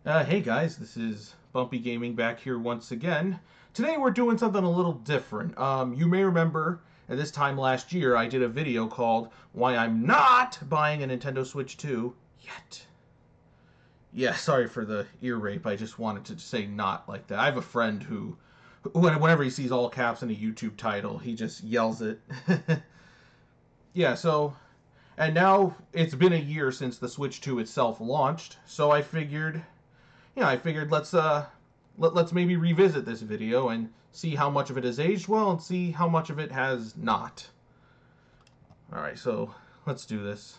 Hey guys, this is Bumpy Gaming back here once again. Today we're doing something a little different. You may remember at this time last year I did a video called Why I'm Not Buying a Nintendo Switch 2 Yet. Yeah, sorry for the ear rape. I just wanted to say not like that. I have a friend who, whenever he sees all caps in a YouTube title, he just yells it. Yeah, so and now it's been a year since the Switch 2 itself launched, so I figured let's maybe revisit this video and see how much of it has aged well and see how much of it has not. All right, so let's do this.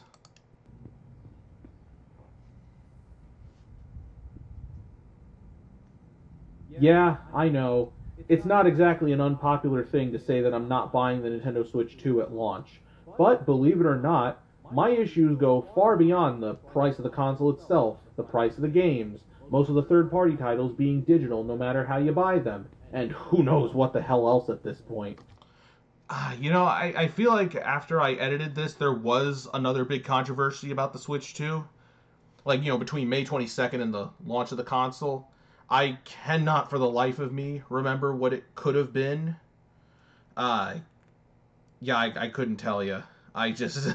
Yeah, I know. It's not exactly an unpopular thing to say that I'm not buying the Nintendo Switch 2 at launch. But believe it or not, my issues go far beyond the price of the console itself, the price of the games, most of the third party titles being digital no matter how you buy them, and who knows what the hell else at this point. I feel like after I edited this, there was another big controversy about the Switch 2. Like, between May 22nd and the launch of the console. I cannot for the life of me remember what it could have been. Uh, yeah, I couldn't tell you. I just.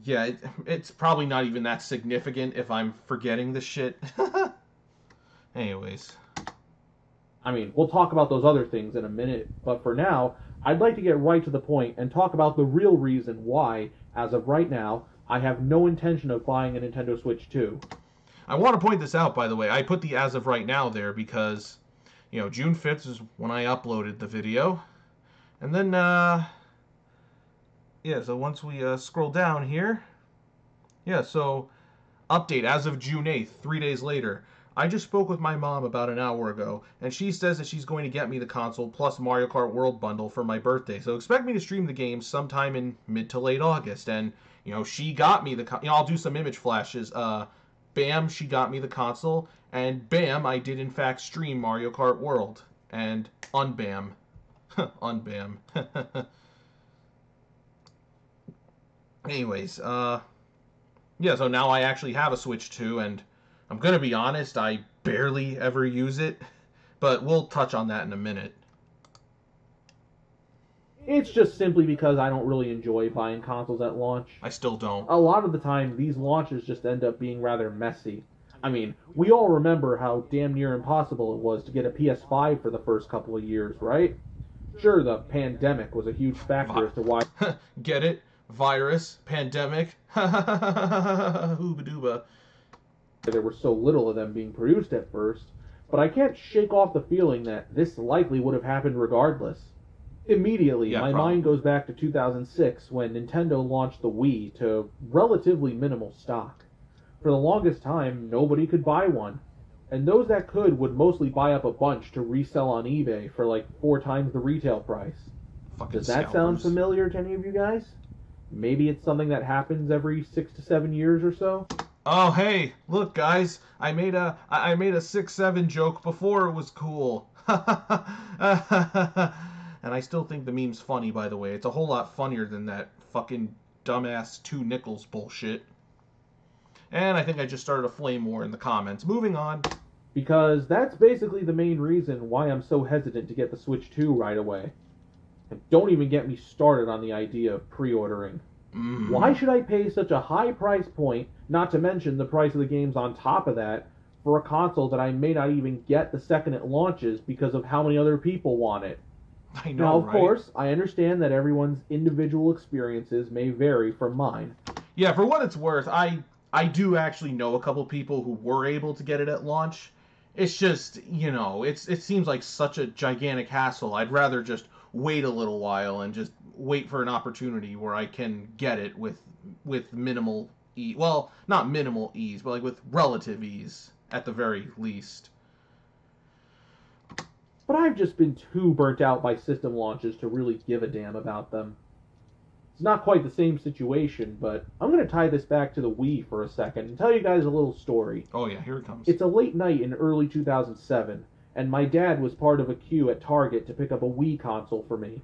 Yeah, it's probably not even that significant if I'm forgetting the shit. Anyways. I mean, we'll talk about those other things in a minute, but for now, I'd like to get right to the point and talk about the real reason why, as of right now, I have no intention of buying a Nintendo Switch 2. I want to point this out, by the way. I put the as of right now there because, June 5th is when I uploaded the video. And then, yeah, so once we scroll down here, yeah, so update as of June 8th, 3 days later. I just spoke with my mom about an hour ago, and she says that she's going to get me the console plus Mario Kart World bundle for my birthday. So expect me to stream the game sometime in mid to late August. And she got me I'll do some image flashes. Bam, she got me the console, and bam, I did in fact stream Mario Kart World. And unbam, unbam. Anyways, yeah, so now I actually have a Switch 2, and I'm gonna be honest, I barely ever use it, but we'll touch on that in a minute. It's just simply because I don't really enjoy buying consoles at launch. I still don't. A lot of the time, these launches just end up being rather messy. I mean, we all remember how damn near impossible it was to get a PS5 for the first couple of years, right? Sure, the pandemic was a huge factor as to why Get it? Virus, pandemic, hooba dooba. there were so little of them being produced at first, but I can't shake off the feeling that this likely would have happened regardless. Immediately, Yeah, my probably. mind goes back to 2006 when Nintendo launched the Wii to relatively minimal stock. For the longest time, nobody could buy one, and those that could would mostly buy up a bunch to resell on eBay for like 4 times the retail price. Fucking Does that sound scalpers. familiar to any of you guys? Maybe it's something that happens every 6 to 7 years or so? Oh hey, look guys, I made a 6-7 joke before it was cool. And I still think the meme's funny, by the way. It's a whole lot funnier than that fucking dumbass 2 nickels bullshit. And I think I just started a flame war in the comments. Moving on. Because that's basically the main reason why I'm so hesitant to get the Switch 2 right away. And don't even get me started on the idea of pre ordering. Why should I pay such a high price point, not to mention the price of the games on top of that, for a console that I may not even get the second it launches because of how many other people want it? I Now, know, of right? course, I understand that everyone's individual experiences may vary from mine. Yeah, for what it's worth, I do actually know a couple people who were able to get it at launch. It's just, it seems like such a gigantic hassle. I'd rather just wait a little while and just wait for an opportunity where I can get it with minimal ease. Well, not minimal ease, but like with relative ease at the very least. But I've just been too burnt out by system launches to really give a damn about them. It's not quite the same situation, but I'm going to tie this back to the Wii for a second and tell you guys a little story. Oh yeah, here it comes. It's a late night in early 2007, and my dad was part of a queue at Target to pick up a Wii console for me.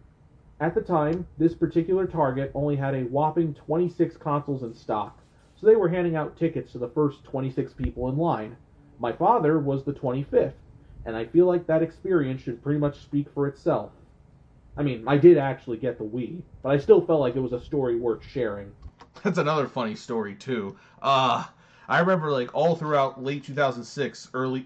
At the time, this particular Target only had a whopping 26 consoles in stock, so they were handing out tickets to the first 26 people in line. My father was the 25th, and I feel like that experience should pretty much speak for itself. I mean, I did actually get the Wii, but I still felt like it was a story worth sharing. That's another funny story too. I remember like all throughout late 2006, early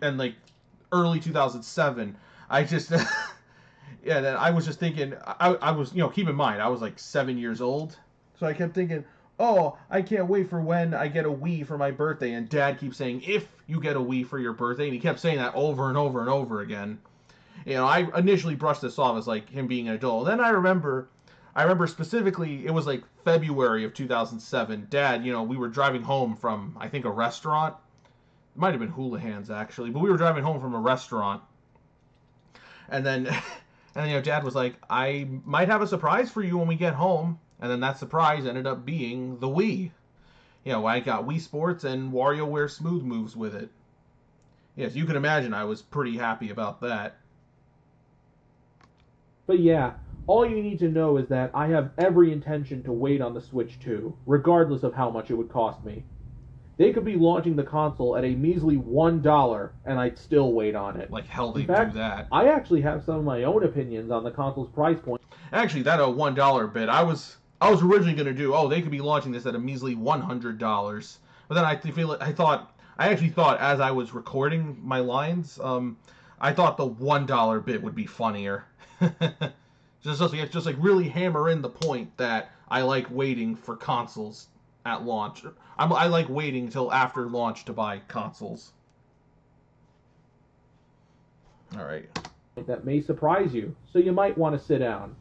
2007, I just yeah, then I was just thinking I was, keep in mind I was like 7 years old, so I kept thinking, oh, I can't wait for when I get a Wii for my birthday, and Dad keeps saying if you get a Wii for your birthday, and he kept saying that over and over and over again. I initially brushed this off as like him being an adult. Then I remember specifically it was like February of 2007. Dad, we were driving home from I think a restaurant. It might have been Houlihan's actually, but we were driving home from a restaurant, and then Dad was like, "I might have a surprise for you when we get home." And then that surprise ended up being the Wii. I got Wii Sports and WarioWare Smooth Moves with it. Yes, you can imagine I was pretty happy about that. But yeah, all you need to know is that I have every intention to wait on the Switch 2, regardless of how much it would cost me. They could be launching the console at a measly $1, and I'd still wait on it. Like hell they In fact, do that. I actually have some of my own opinions on the console's price point. Actually, that $1 bit, I was originally going to do, they could be launching this at a measly $100. But then I actually thought as I was recording my lines, I thought the $1 bit would be funnier. just like really hammer in the point that I like waiting for consoles at launch. I like waiting until after launch to buy consoles. All right. That may surprise you, so you might want to sit down.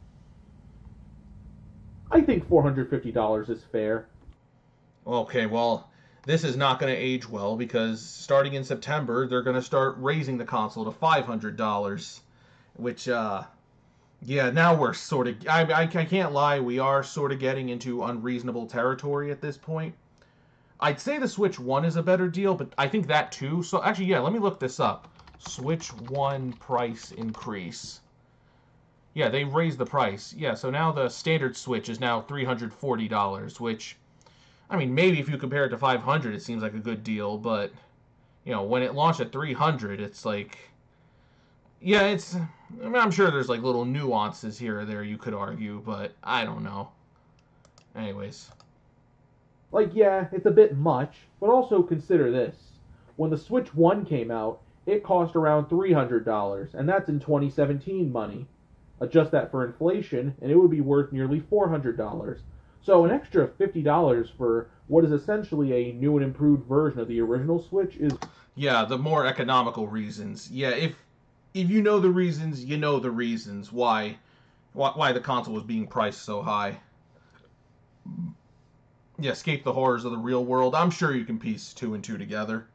I think $450 is fair. Okay, well, this is not going to age well because starting in September, they're going to start raising the console to $500, which, yeah, now we're sort of, I can't lie, we are sort of getting into unreasonable territory at this point. I'd say the Switch 1 is a better deal, but I think that too. So actually, yeah, let me look this up. Switch 1 price increase. Yeah, they raised the price. Yeah, so now the standard Switch is now $340, which, I mean, maybe if you compare it to $500, it seems like a good deal, but, when it launched at $300, it's like, yeah, I'm sure there's like little nuances here or there you could argue, but I don't know. Anyways. Like, yeah, it's a bit much, but also consider this. When the Switch 1 came out, it cost around $300, and that's in 2017 money. Adjust that for inflation, and it would be worth nearly $400. So an extra $50 for what is essentially a new and improved version of the original Switch is... Yeah, the more economical reasons. Yeah, if you know the reasons, you know the reasons why the console was being priced so high. Yeah, escape the horrors of the real world. I'm sure you can piece two and two together.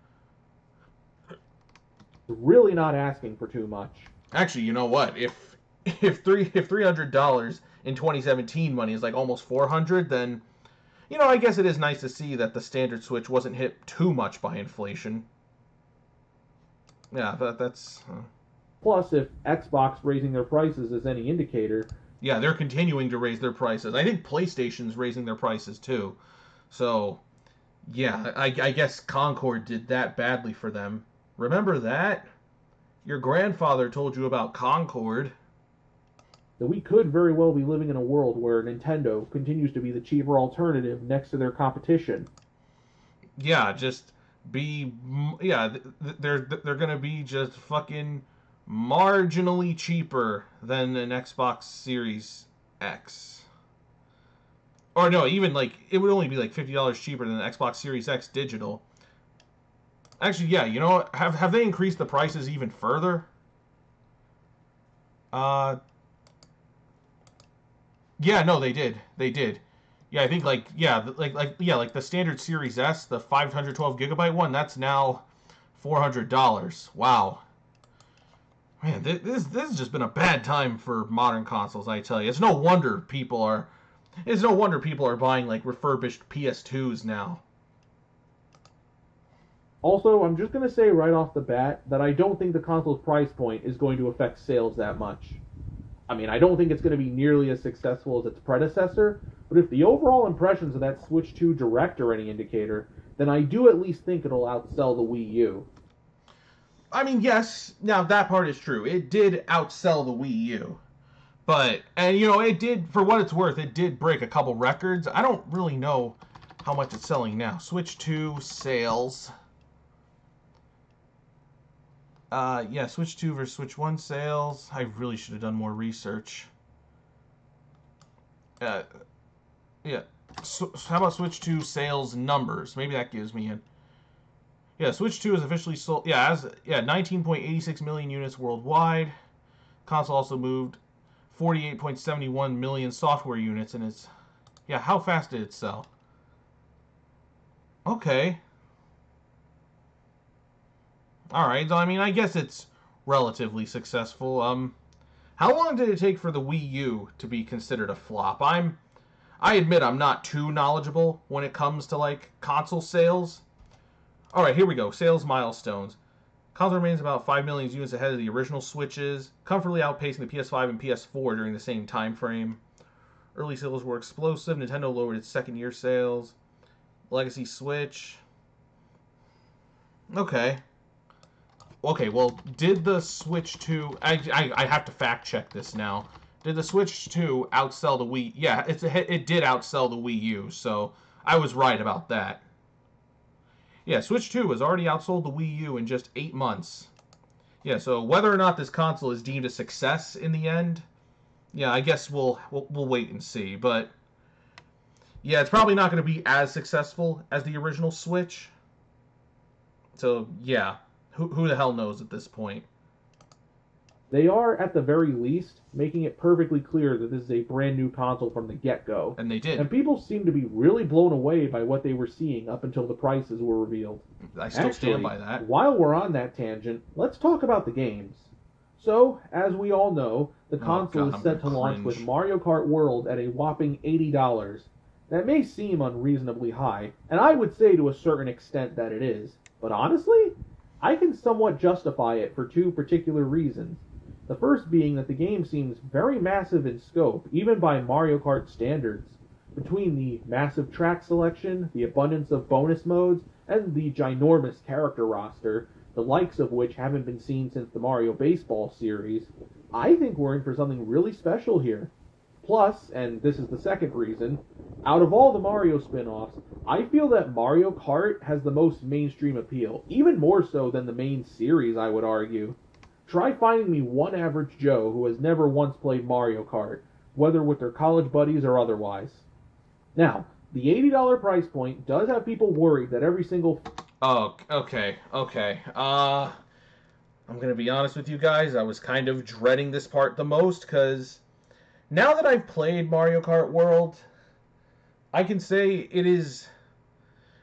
Really not asking for too much. Actually, you know what? If $300 in 2017 money is like almost $400, then I guess it is nice to see that the standard Switch wasn't hit too much by inflation. Yeah, that's. Plus, if Xbox raising their prices is any indicator, yeah, they're continuing to raise their prices. I think PlayStation's raising their prices too. So, yeah, I guess Concord did that badly for them. Remember that? Your grandfather told you about Concord. That we could very well be living in a world where Nintendo continues to be the cheaper alternative next to their competition. Yeah, they're gonna be just fucking marginally cheaper than an Xbox Series X. Or no, even like it would only be like $50 cheaper than the Xbox Series X digital. Actually, yeah, you know what? Have they increased the prices even further? Yeah, no, they did. They did. Yeah, I think like the standard Series S, the 512 gigabyte one, that's now $400. Wow. Man, this has just been a bad time for modern consoles, I tell you. It's no wonder people are buying like refurbished PS2s now. Also, I'm just going to say right off the bat that I don't think the console's price point is going to affect sales that much. I mean, I don't think it's going to be nearly as successful as its predecessor, but if the overall impressions of that Switch 2 Direct are any indicator, then I do at least think it'll outsell the Wii U. I mean, yes, now that part is true. It did outsell the Wii U. But, and you know, it did, for what it's worth, it did break a couple records. I don't really know how much it's selling now. Switch 2 sales. Yeah, Switch 2 versus Switch 1 sales. I really should have done more research. Yeah. So how about Switch 2 sales numbers? Maybe that gives me a... Yeah, Switch 2 is officially sold... Yeah, 19.86 million units worldwide. Console also moved 48.71 million software units, and it's... Yeah, how fast did it sell? Okay. Alright, I mean, I guess it's relatively successful. How long did it take for the Wii U to be considered a flop? I admit I'm not too knowledgeable when it comes to, like, console sales. Alright, here we go. Sales milestones. Console remains about 5 million units ahead of the original Switches, comfortably outpacing the PS5 and PS4 during the same time frame. Early sales were explosive. Nintendo lowered its second-year sales. Legacy Switch. Okay. Okay, well, did the Switch 2... I have to fact-check this now. Did the Switch 2 outsell the Wii... Yeah, it did outsell the Wii U, so I was right about that. Yeah, Switch 2 has already outsold the Wii U in just 8 months. Yeah, so whether or not this console is deemed a success in the end, yeah, I guess we'll wait and see. But yeah, it's probably not going to be as successful as the original Switch. So yeah, who the hell knows at this point? They are, at the very least, making it perfectly clear that this is a brand new console from the get-go. And they did. And people seem to be really blown away by what they were seeing up until the prices were revealed. I still stand by that. While we're on that tangent, let's talk about the games. So, as we all know, the console is set to launch with Mario Kart World at a whopping $80. That may seem unreasonably high, and I would say to a certain extent that it is. But honestly, I can somewhat justify it for two particular reasons. The first being that the game seems very massive in scope, even by Mario Kart standards. Between the massive track selection, the abundance of bonus modes, and the ginormous character roster, the likes of which haven't been seen since the Mario Baseball series, I think we're in for something really special here. Plus, and this is the second reason, out of all the Mario spin-offs, I feel that Mario Kart has the most mainstream appeal, even more so than the main series, I would argue. Try finding me one average Joe who has never once played Mario Kart, whether with their college buddies or otherwise. Now, the $80 price point does have people worried that every single... Oh, okay. I'm gonna be honest with you guys, I was kind of dreading this part the most, because now that I've played Mario Kart World, I can say it is...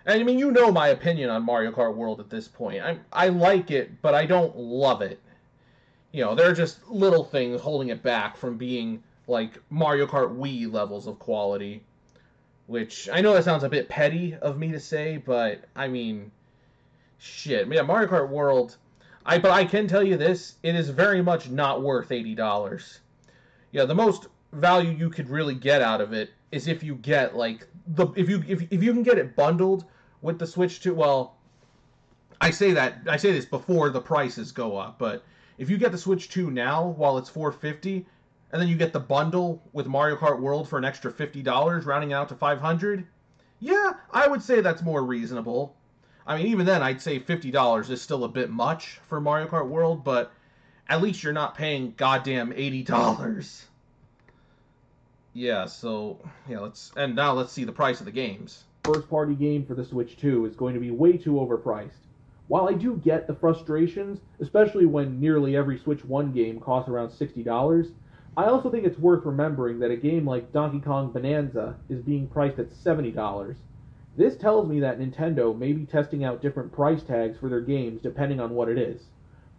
And I mean, you know my opinion on Mario Kart World at this point. I like it, but I don't love it. You know, there are just little things holding it back from being, like, Mario Kart Wii levels of quality. Which, I know that sounds a bit petty of me to say, but, I mean, shit. Yeah, Mario Kart World, but I can tell you this, it is very much not worth $80. Yeah, the most value you could really get out of it is if you get, like, if you can get it bundled with the Switch 2, well, I say this before the prices go up, but if you get the Switch 2 now while it's $450, and then you get the bundle with Mario Kart World for an extra $50, rounding out to $500, yeah, I would say that's more reasonable. I mean, even then, I'd say $50 is still a bit much for Mario Kart World, but at least you're not paying goddamn $80. Yeah, so, yeah, now let's see the price of the games. First-party game for the Switch 2 is going to be way too overpriced. While I do get the frustrations, especially when nearly every Switch 1 game costs around $60, I also think it's worth remembering that a game like Donkey Kong Bonanza is being priced at $70. This tells me that Nintendo may be testing out different price tags for their games depending on what it is.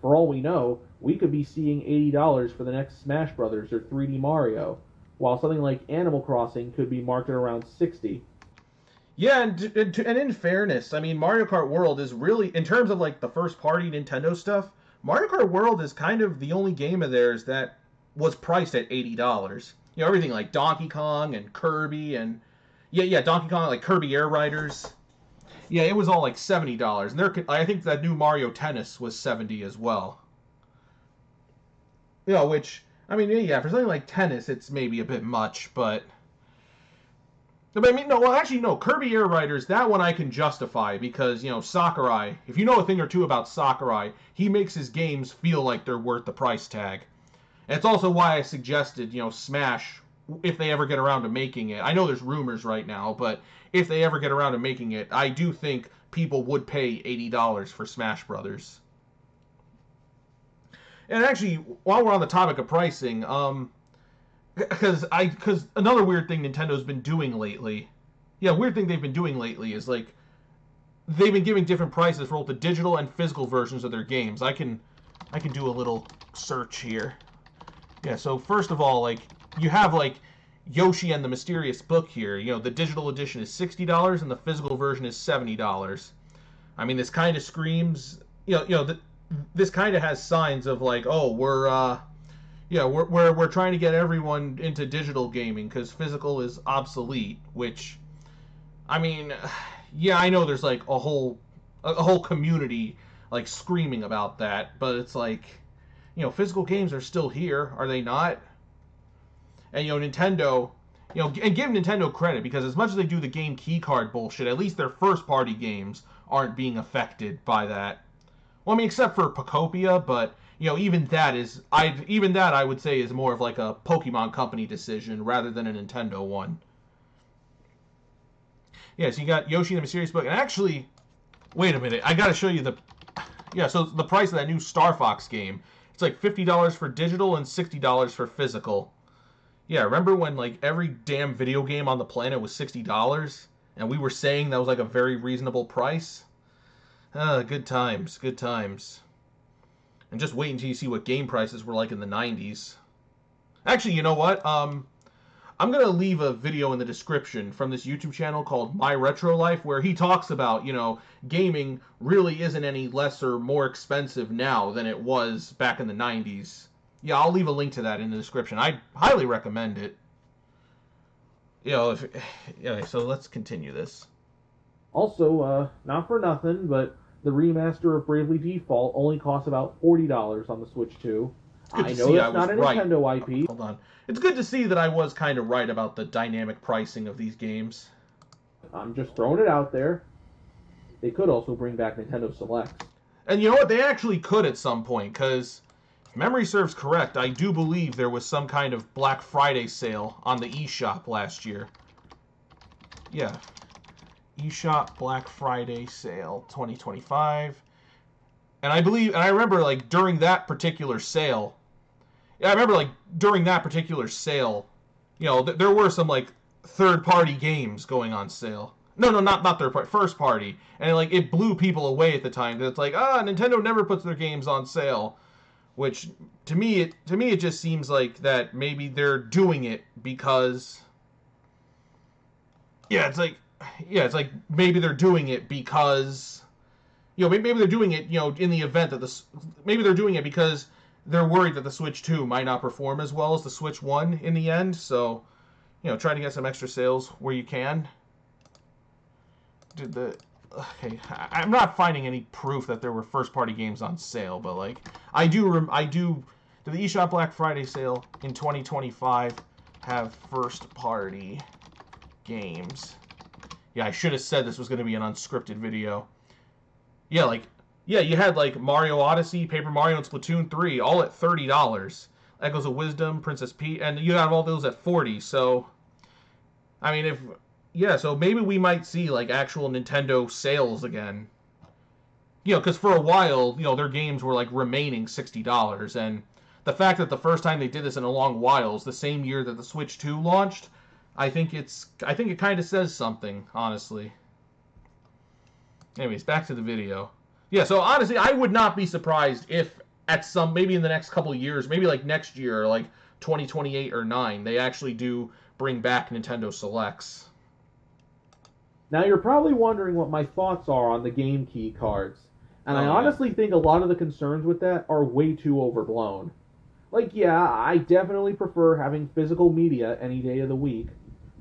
For all we know, we could be seeing $80 for the next Smash Bros. Or 3D Mario, while something like Animal Crossing could be marked at around $60. Yeah, and in fairness, I mean, Mario Kart World is really, in terms of, like, the first-party Nintendo stuff, Mario Kart World is kind of the only game of theirs that was priced at $80. You know, everything like Donkey Kong and Kirby and... Yeah, Donkey Kong, like Kirby Air Riders. Yeah, it was all like $70, and I think that new Mario Tennis was 70 as well. You know, which I mean, yeah, for something like tennis, it's maybe a bit much, but I mean, no, well, actually, no. Kirby Air Riders, that one I can justify because, Sakurai, if you know a thing or two about Sakurai, he makes his games feel like they're worth the price tag. And it's also why I suggested, Smash, if they ever get around to making it. I know there's rumors right now, but if they ever get around to making it, I do think people would pay $80 for Smash Brothers. And actually, while we're on the topic of pricing, because another weird thing Nintendo's been doing lately, weird thing they've been doing lately is like they've been giving different prices for both the digital and physical versions of their games. I can do a little search here. Yeah, so first of all, like you have like Yoshi and the Mysterious Book here. The digital edition is $60 and the physical version is $70. I mean, this kind of screams, this kind of has signs of like, oh, we're trying to get everyone into digital gaming because physical is obsolete. Which, I mean, yeah, I know there's like a whole community like screaming about that, but it's like, physical games are still here, are they not? And Nintendo, and give Nintendo credit because as much as they do the game keycard bullshit, at least their first party games aren't being affected by that. Well, I mean, except for Pocopia, but even that I would say is more of like a Pokemon Company decision rather than a Nintendo one. Yeah, so you got Yoshi and the Mysterious Book, and actually, wait a minute, I gotta show you so the price of that new Star Fox game. It's like $50 for digital and $60 for physical. Yeah, remember when like every damn video game on the planet was $60, and we were saying that was like a very reasonable price? Good times, good times. And just wait until you see what game prices were like in the 90s. Actually, you know what? I'm going to leave a video in the description from this YouTube channel called My Retro Life where he talks about, gaming really isn't any less or more expensive now than it was back in the 90s. Yeah, I'll leave a link to that in the description. I highly recommend it. So let's continue this. Also, not for nothing, but the remaster of Bravely Default only costs about $40 on the Switch 2. I know that's not a Nintendo IP. Hold on. It's good to see that I was kind of right about the dynamic pricing of these games. I'm just throwing it out there. They could also bring back Nintendo Selects. And you know what? They actually could at some point, because if memory serves correct, I do believe there was some kind of Black Friday sale on the eShop last year. Yeah. eShop Black Friday sale 2025. And I remember like during that particular sale, there were some like third-party games going on sale. No, not third-party, first-party. And like it blew people away at the time. It's like, Nintendo never puts their games on sale. Which to me it just seems like that maybe they're doing it because it's like maybe they're doing it because maybe they're doing it in the event that maybe they're doing it because they're worried that the Switch 2 might not perform as well as the Switch 1 in the end. So try to get some extra sales where you can. Okay, I'm not finding any proof that there were first-party games on sale, but like I do the eShop Black Friday sale in 2025 have first-party games. Yeah, I should have said this was going to be an unscripted video. Yeah, you had like Mario Odyssey, Paper Mario, and Splatoon 3 all at $30. Echoes of Wisdom, Princess Peach, and you have all those at $40. So, I mean, so maybe we might see like actual Nintendo sales again. Because for a while, their games were like remaining $60, and the fact that the first time they did this in a long while is the same year that the Switch 2 launched, I think it kind of says something, honestly. Anyways, back to the video. Yeah, so honestly, I would not be surprised if maybe in the next couple of years, maybe like next year, like 2028 or 9, they actually do bring back Nintendo Selects. Now you're probably wondering what my thoughts are on the game key cards. And I honestly think a lot of the concerns with that are way too overblown. Like, yeah, I definitely prefer having physical media any day of the week.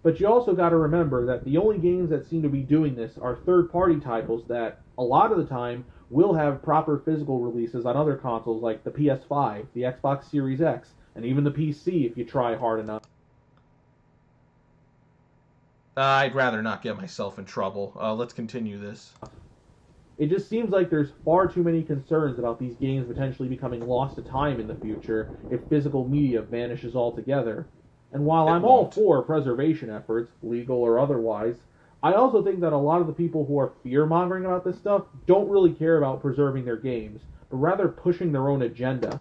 But you also got to remember that the only games that seem to be doing this are third-party titles that, a lot of the time, will have proper physical releases on other consoles like the PS5, the Xbox Series X, and even the PC if you try hard enough. I'd rather not get myself in trouble. Let's continue this. It just seems like there's far too many concerns about these games potentially becoming lost to time in the future if physical media vanishes altogether. And while I'm all for preservation efforts, legal or otherwise, I also think that a lot of the people who are fear-mongering about this stuff don't really care about preserving their games, but rather pushing their own agenda.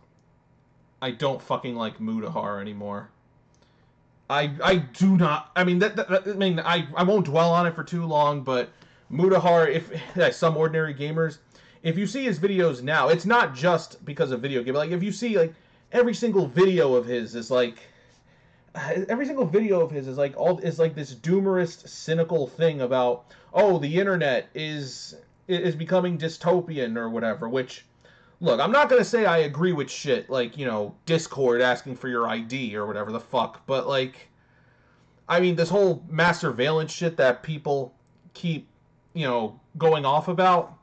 I don't fucking like Mutahar anymore. I do not. I mean I won't dwell on it for too long, but Mutahar, if some ordinary gamers, if you see his videos now, it's not just because of video game. Like if you see like every single video of his is like this doomerist, cynical thing about, oh, the internet is becoming dystopian or whatever. Which, look, I'm not gonna say I agree with shit like, you know, Discord asking for your ID or whatever the fuck, but like, I mean, this whole mass surveillance shit that people keep, you know, going off about.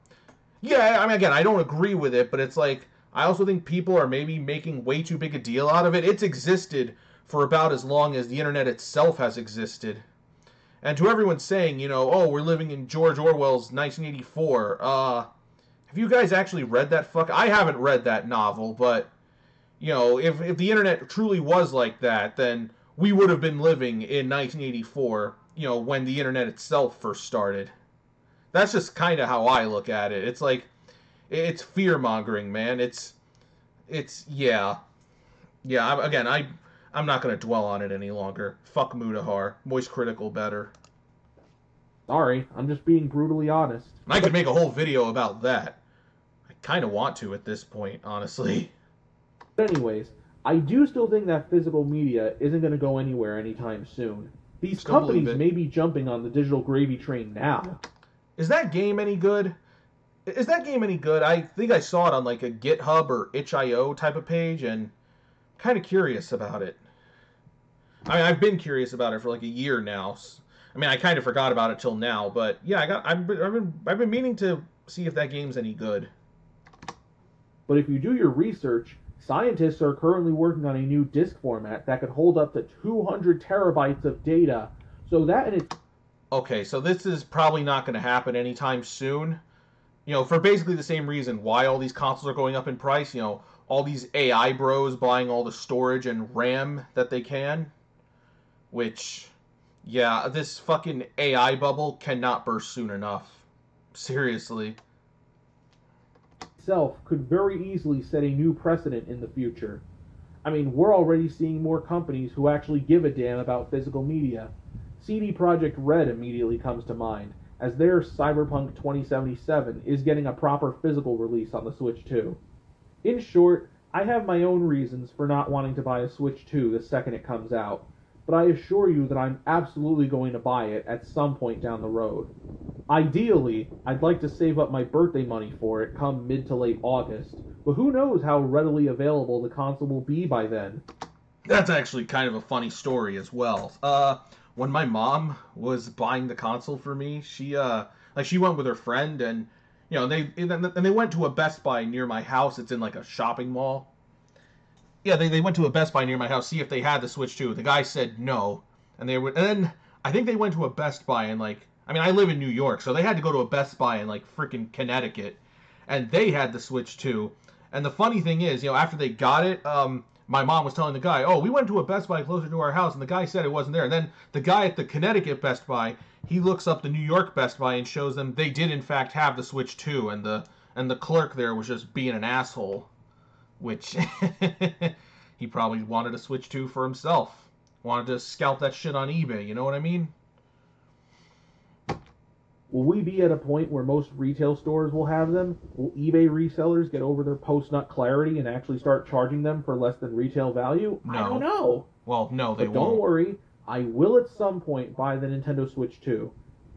Yeah, I mean, again, I don't agree with it, but it's like, I also think people are maybe making way too big a deal out of it. It's existed for about as long as the internet itself has existed. And to everyone saying, you know, oh, we're living in George Orwell's 1984, have you guys actually read that fuck? I haven't read that novel, but, you know, if the internet truly was like that, then we would have been living in 1984, you know, when the internet itself first started. That's just kind of how I look at it. It's like, it's fear-mongering, man. Yeah. I'm not going to dwell on it any longer. Fuck Mutahar. Moist Critical better. Sorry, I'm just being brutally honest. And I could make a whole video about that. I kind of want to at this point, honestly. But anyways, I do still think that physical media isn't going to go anywhere anytime soon. These companies may be jumping on the digital gravy train now. Is that game any good? I think I saw it on like a GitHub or itch.io type of page, and kind of curious about it. I mean, I've been curious about it for like a year now. I mean, I kind of forgot about it till now, but yeah, I've been meaning to see if that game's any good. But if you do your research, scientists are currently working on a new disk format that could hold up to 200 terabytes of data. So that in its... Okay, so this is probably not going to happen anytime soon. You know, for basically the same reason why all these consoles are going up in price. You know, all these AI bros buying all the storage and RAM that they can. Which, yeah, this fucking AI bubble cannot burst soon enough. Seriously. Itself could very easily set a new precedent in the future. I mean, we're already seeing more companies who actually give a damn about physical media. CD Projekt Red immediately comes to mind, as their Cyberpunk 2077 is getting a proper physical release on the Switch 2. In short, I have my own reasons for not wanting to buy a Switch 2 the second it comes out, but I assure you that I'm absolutely going to buy it at some point down the road. Ideally, I'd like to save up my birthday money for it come mid to late August, but who knows how readily available the console will be by then. That's actually kind of a funny story as well. When my mom was buying the console for me, she went with her friend, and you know, they went to a Best Buy near my house. It's in like a shopping mall. Yeah, they went to a Best Buy near my house, see if they had the Switch 2. The guy said no, and then I think they went to a Best Buy in like, I mean, I live in New York, so they had to go to a Best Buy in like freaking Connecticut, and they had the Switch 2. And the funny thing is, you know, after they got it, my mom was telling the guy, oh, we went to a Best Buy closer to our house, and the guy said it wasn't there. And then the guy at the Connecticut Best Buy, he looks up the New York Best Buy and shows them they did in fact have the Switch 2, and the clerk there was just being an asshole, which he probably wanted a Switch 2 for himself. Wanted to scalp that shit on eBay, you know what I mean? Will we be at a point where most retail stores will have them? Will eBay resellers get over their post-nut clarity and actually start charging them for less than retail value? No. I don't know. Well, no, they but won't. Don't worry, I will at some point buy the Nintendo Switch 2.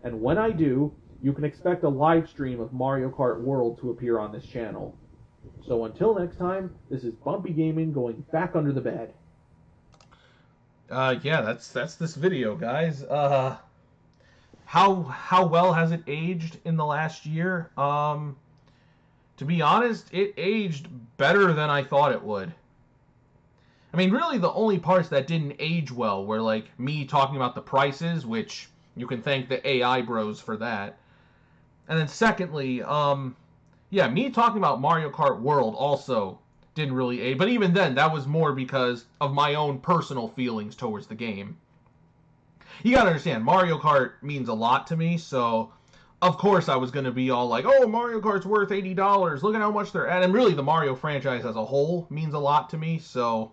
And when I do, you can expect a live stream of Mario Kart World to appear on this channel. So until next time, this is Bumpy Gaming going back under the bed. Yeah, that's this video, guys. How well has it aged in the last year? To be honest, it aged better than I thought it would. I mean, really, the only parts that didn't age well were like me talking about the prices, which you can thank the AI bros for that. And then secondly, yeah, me talking about Mario Kart World also didn't really age, but even then, that was more because of my own personal feelings towards the game. You gotta understand, Mario Kart means a lot to me, so of course I was gonna be all like, oh, Mario Kart's worth $80, look at how much they're at. And really, the Mario franchise as a whole means a lot to me, so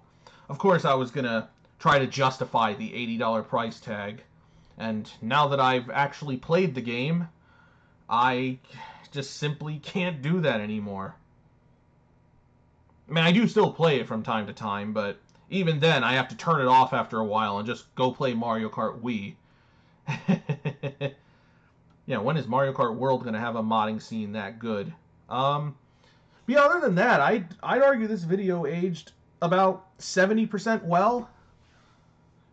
of course I was gonna try to justify the $80 price tag. And now that I've actually played the game, I just simply can't do that anymore. I mean, I do still play it from time to time, but even then, I have to turn it off after a while and just go play Mario Kart Wii. Yeah, when is Mario Kart World going to have a modding scene that good? But yeah, other than that, I'd argue this video aged about 70% well.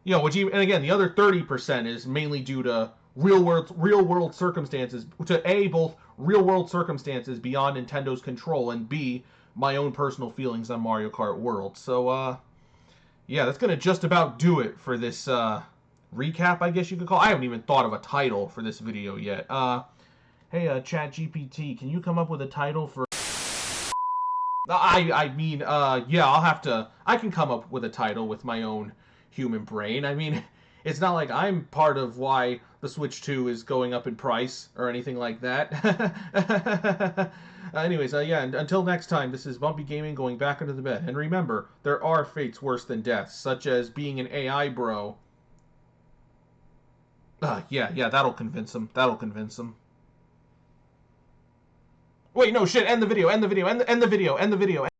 You know, and again, the other 30% is mainly due to real world circumstances. To A, both real world circumstances beyond Nintendo's control, and B, my own personal feelings on Mario Kart World. So, yeah, that's gonna just about do it for this recap, I guess you could call. I haven't even thought of a title for this video yet. Hey, ChatGPT, can you come up with a title for? I mean, yeah, I can come up with a title with my own human brain. I mean, it's not like I'm part of why the Switch 2 is going up in price or anything like that. Anyways, yeah, and until next time, this is Bumpy Gaming going back into the bed. And remember, there are fates worse than death, such as being an AI bro. Yeah, that'll convince him. That'll convince him. Wait, no, shit, end the video, end the video, end the video, end the video.